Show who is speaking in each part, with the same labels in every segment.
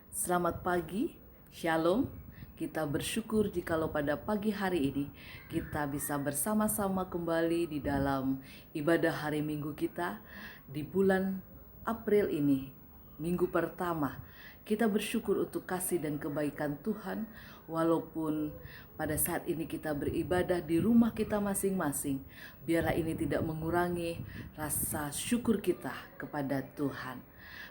Speaker 1: Selamat pagi, Shalom. Kita bersyukur jikalau pada pagi hari ini kita bisa bersama-sama kembali di dalam ibadah hari Minggu kita di bulan April ini, minggu pertama. Kita bersyukur untuk kasih dan kebaikan Tuhan, walaupun pada saat ini kita beribadah di rumah kita masing-masing. Biarlah ini tidak mengurangi rasa syukur kita kepada Tuhan.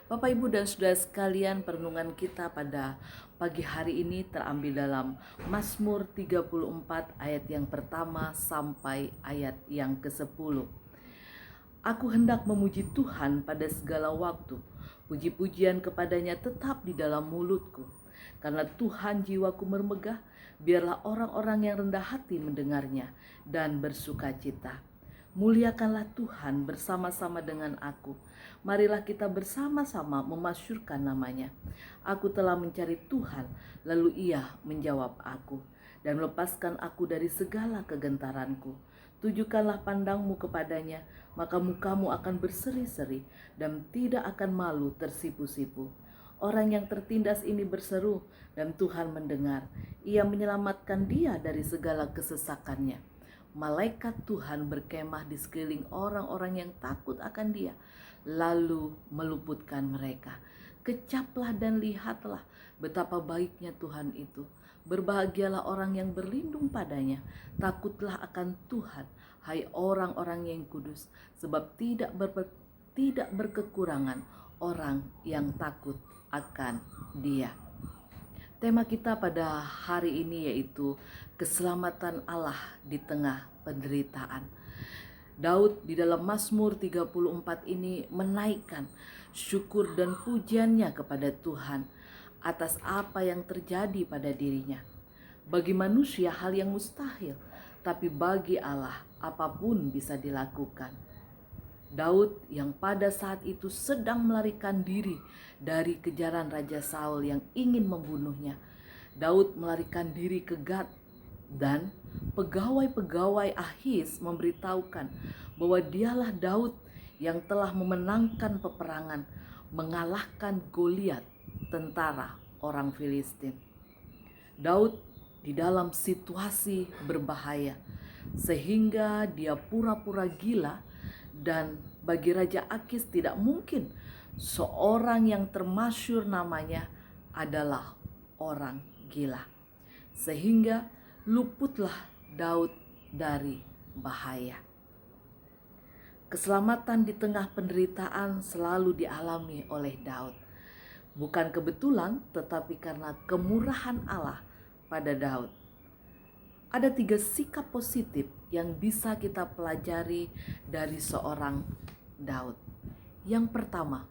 Speaker 1: Bapak, Ibu, dan Saudara sekalian, perenungan kita pada pagi hari ini terambil dalam Mazmur 34 ayat yang pertama sampai ayat yang ke-10. Aku hendak memuji Tuhan pada segala waktu. Puji-pujian kepadanya tetap di dalam mulutku. Karena Tuhan jiwaku bermegah, biarlah orang-orang yang rendah hati mendengarnya dan bersuka cita. Muliakanlah Tuhan bersama-sama dengan aku. Marilah kita bersama-sama memasyurkan namanya. Aku telah mencari Tuhan, lalu Ia menjawab aku dan melepaskan aku dari segala kegentaranku. Tujukanlah pandangmu kepadanya, maka mukamu akan berseri-seri dan tidak akan malu tersipu-sipu. Orang yang tertindas ini berseru dan Tuhan mendengar. Ia menyelamatkan dia dari segala kesesakannya. Malaikat Tuhan berkemah di sekeliling orang-orang yang takut akan dia, lalu meluputkan mereka. Kecaplah dan lihatlah betapa baiknya Tuhan itu. Berbahagialah orang yang berlindung padanya. Takutlah akan Tuhan, hai orang-orang yang kudus, sebab tidak berkekurangan orang yang takut akan Dia. Tema kita pada hari ini yaitu keselamatan Allah di tengah penderitaan. Daud di dalam Mazmur 34 ini menaikkan syukur dan pujiannya kepada Tuhan atas apa yang terjadi pada dirinya. Bagi manusia hal yang mustahil, tapi bagi Allah apapun bisa dilakukan. Daud yang pada saat itu sedang melarikan diri dari kejaran Raja Saul yang ingin membunuhnya. Daud melarikan diri ke Gad, dan pegawai-pegawai Ahis memberitahukan bahwa dialah Daud yang telah memenangkan peperangan, mengalahkan Goliat, tentara orang Filistin. Daud di dalam situasi berbahaya sehingga dia pura-pura gila, dan bagi Raja Akis tidak mungkin seorang yang termasyhur namanya adalah orang gila. Sehingga luputlah Daud dari bahaya. Keselamatan di tengah penderitaan selalu dialami oleh Daud. Bukan kebetulan, tetapi karena kemurahan Allah pada Daud. Ada 3 sikap positif yang bisa kita pelajari dari seorang Daud. Yang pertama,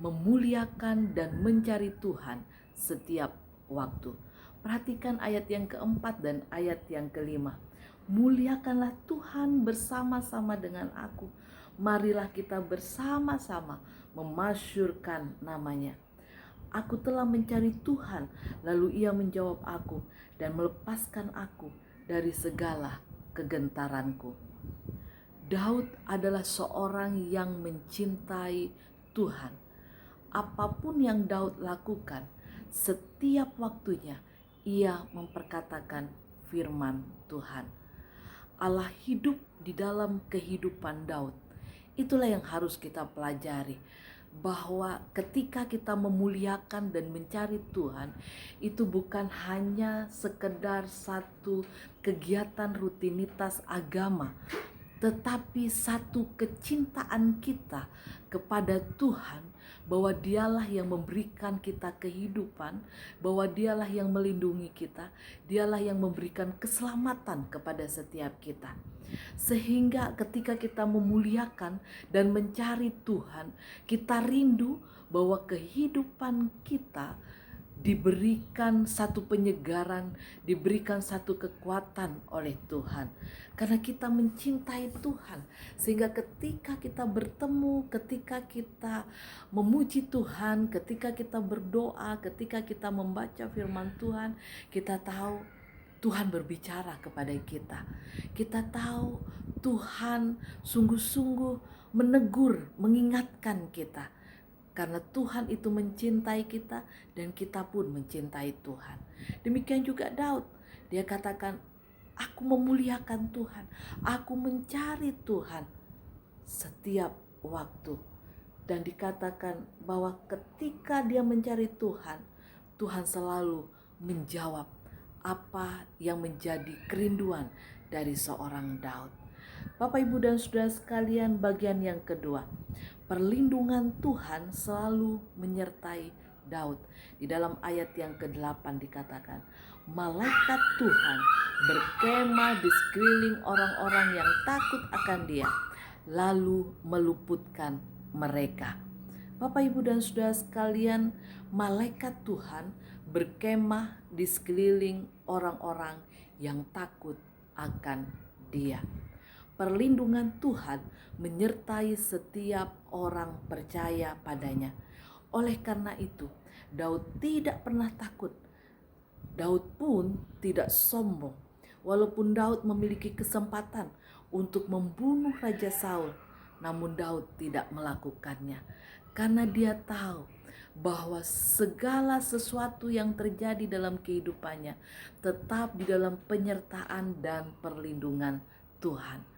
Speaker 1: memuliakan dan mencari Tuhan setiap waktu. Perhatikan ayat yang keempat dan ayat yang kelima. Muliakanlah Tuhan bersama-sama dengan aku. Marilah kita bersama-sama memasyurkan namanya. Aku telah mencari Tuhan, lalu Ia menjawab aku dan melepaskan aku dari segala kegentaranku. Daud adalah seorang yang mencintai Tuhan. Apapun yang Daud lakukan, setiap waktunya ia memperkatakan firman Tuhan. Allah hidup di dalam kehidupan Daud. Itulah yang harus kita pelajari, bahwa ketika kita memuliakan dan mencari Tuhan, itu bukan hanya sekedar satu kegiatan rutinitas agama, tetapi satu kecintaan kita kepada Tuhan, bahwa Dialah yang memberikan kita kehidupan, bahwa Dialah yang melindungi kita, Dialah yang memberikan keselamatan kepada setiap kita. Sehingga ketika kita memuliakan dan mencari Tuhan, kita rindu bahwa kehidupan kita diberikan satu penyegaran, diberikan satu kekuatan oleh Tuhan. Karena kita mencintai Tuhan, sehingga ketika kita bertemu, ketika kita memuji Tuhan, ketika kita berdoa, ketika kita membaca firman Tuhan, kita tahu Tuhan berbicara kepada kita. Kita tahu Tuhan sungguh-sungguh menegur, mengingatkan kita. Karena Tuhan itu mencintai kita dan kita pun mencintai Tuhan. Demikian juga Daud. Dia katakan, aku memuliakan Tuhan, aku mencari Tuhan setiap waktu. Dan dikatakan bahwa ketika dia mencari Tuhan, Tuhan selalu menjawab apa yang menjadi kerinduan dari seorang Daud. Bapak, Ibu, dan Saudara sekalian, bagian yang kedua, perlindungan Tuhan selalu menyertai Daud. Di dalam ayat yang ke-8 dikatakan, malaikat Tuhan berkemah di sekeliling orang-orang yang takut akan Dia, lalu meluputkan mereka. Bapak, Ibu, dan Saudara sekalian, malaikat Tuhan berkemah di sekeliling orang-orang yang takut akan Dia. Perlindungan Tuhan menyertai setiap orang percaya padanya. Oleh karena itu, Daud tidak pernah takut. Daud pun tidak sombong. Walaupun Daud memiliki kesempatan untuk membunuh Raja Saul, namun Daud tidak melakukannya. Karena dia tahu bahwa segala sesuatu yang terjadi dalam kehidupannya tetap di dalam penyertaan dan perlindungan Tuhan.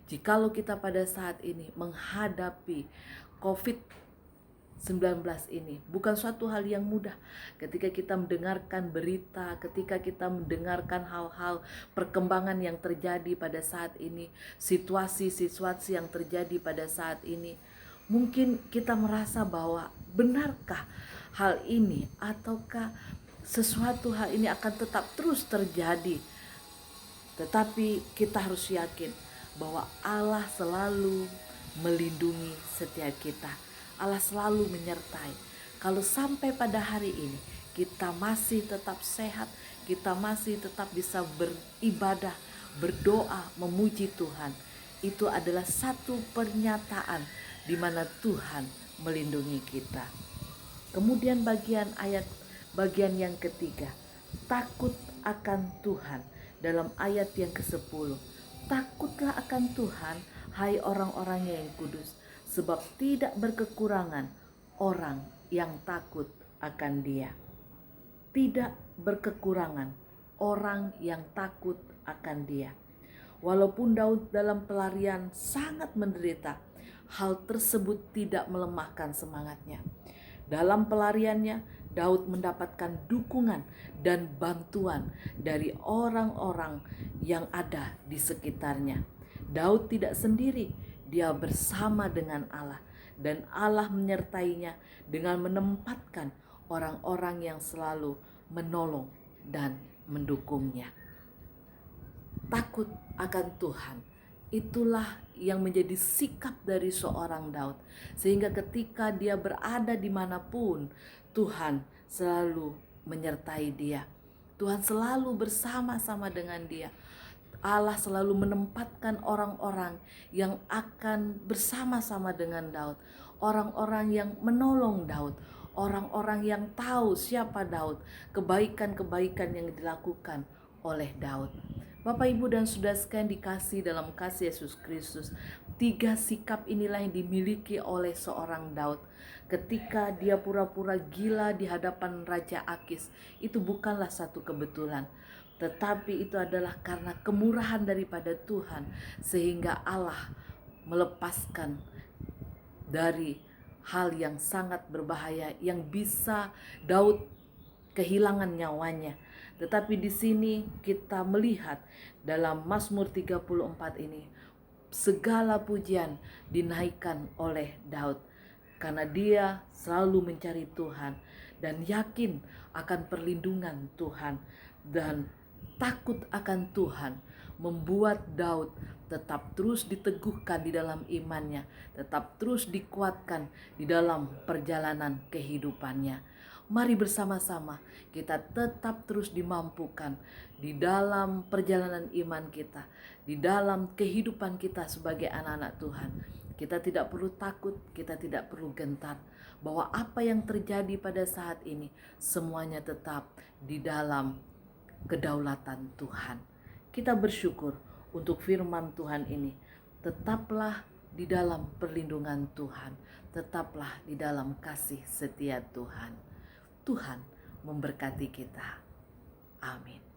Speaker 1: Jikalau kita pada saat ini menghadapi COVID-19 ini, bukan suatu hal yang mudah. Ketika kita mendengarkan berita, ketika kita mendengarkan hal-hal perkembangan yang terjadi pada saat ini, situasi-situasi yang terjadi pada saat ini, mungkin kita merasa bahwa benarkah hal ini, ataukah sesuatu hal ini akan tetap terus terjadi. Tetapi kita harus yakin bahwa Allah selalu melindungi setiap kita. Allah selalu menyertai. Kalau sampai pada hari ini kita masih tetap sehat, kita masih tetap bisa beribadah, berdoa, memuji Tuhan, itu adalah satu pernyataan di mana Tuhan melindungi kita. Kemudian bagian yang ketiga, takut akan Tuhan. Dalam ayat yang ke-10, takutlah akan Tuhan, hai orang-orangnya yang kudus, sebab tidak berkekurangan orang yang takut akan Dia. Tidak berkekurangan orang yang takut akan Dia. Walaupun Daud dalam pelarian sangat menderita, hal tersebut tidak melemahkan semangatnya. Dalam pelariannya, Daud mendapatkan dukungan dan bantuan dari orang-orang yang ada di sekitarnya. Daud tidak sendiri, dia bersama dengan Allah, dan Allah menyertainya dengan menempatkan orang-orang yang selalu menolong dan mendukungnya. Takut akan Tuhan, itulah yang menjadi sikap dari seorang Daud. Sehingga ketika dia berada dimanapun, Tuhan selalu menyertai dia. Tuhan selalu bersama-sama dengan dia. Allah selalu menempatkan orang-orang yang akan bersama-sama dengan Daud. Orang-orang yang menolong Daud. Orang-orang yang tahu siapa Daud. Kebaikan-kebaikan yang dilakukan oleh Daud. Bapak, Ibu, dan Saudara sekalian dikasih dalam kasih Yesus Kristus, 3 sikap inilah yang dimiliki oleh seorang Daud. Ketika dia pura-pura gila di hadapan Raja Akis, itu bukanlah satu kebetulan, tetapi itu adalah karena kemurahan daripada Tuhan, sehingga Allah melepaskan dari hal yang sangat berbahaya yang bisa Daud kehilangan nyawanya. Tetapi di sini kita melihat dalam Mazmur 34 ini, segala pujian dinaikkan oleh Daud karena dia selalu mencari Tuhan dan yakin akan perlindungan Tuhan, dan takut akan Tuhan membuat Daud tetap terus diteguhkan di dalam imannya, tetap terus dikuatkan di dalam perjalanan kehidupannya. Mari bersama-sama kita tetap terus dimampukan di dalam perjalanan iman kita, di dalam kehidupan kita sebagai anak-anak Tuhan. Kita tidak perlu takut, kita tidak perlu gentar, bahwa apa yang terjadi pada saat ini semuanya tetap di dalam kedaulatan Tuhan. Kita bersyukur untuk firman Tuhan ini. Tetaplah di dalam perlindungan Tuhan, tetaplah di dalam kasih setia Tuhan. Tuhan memberkati kita. Amin.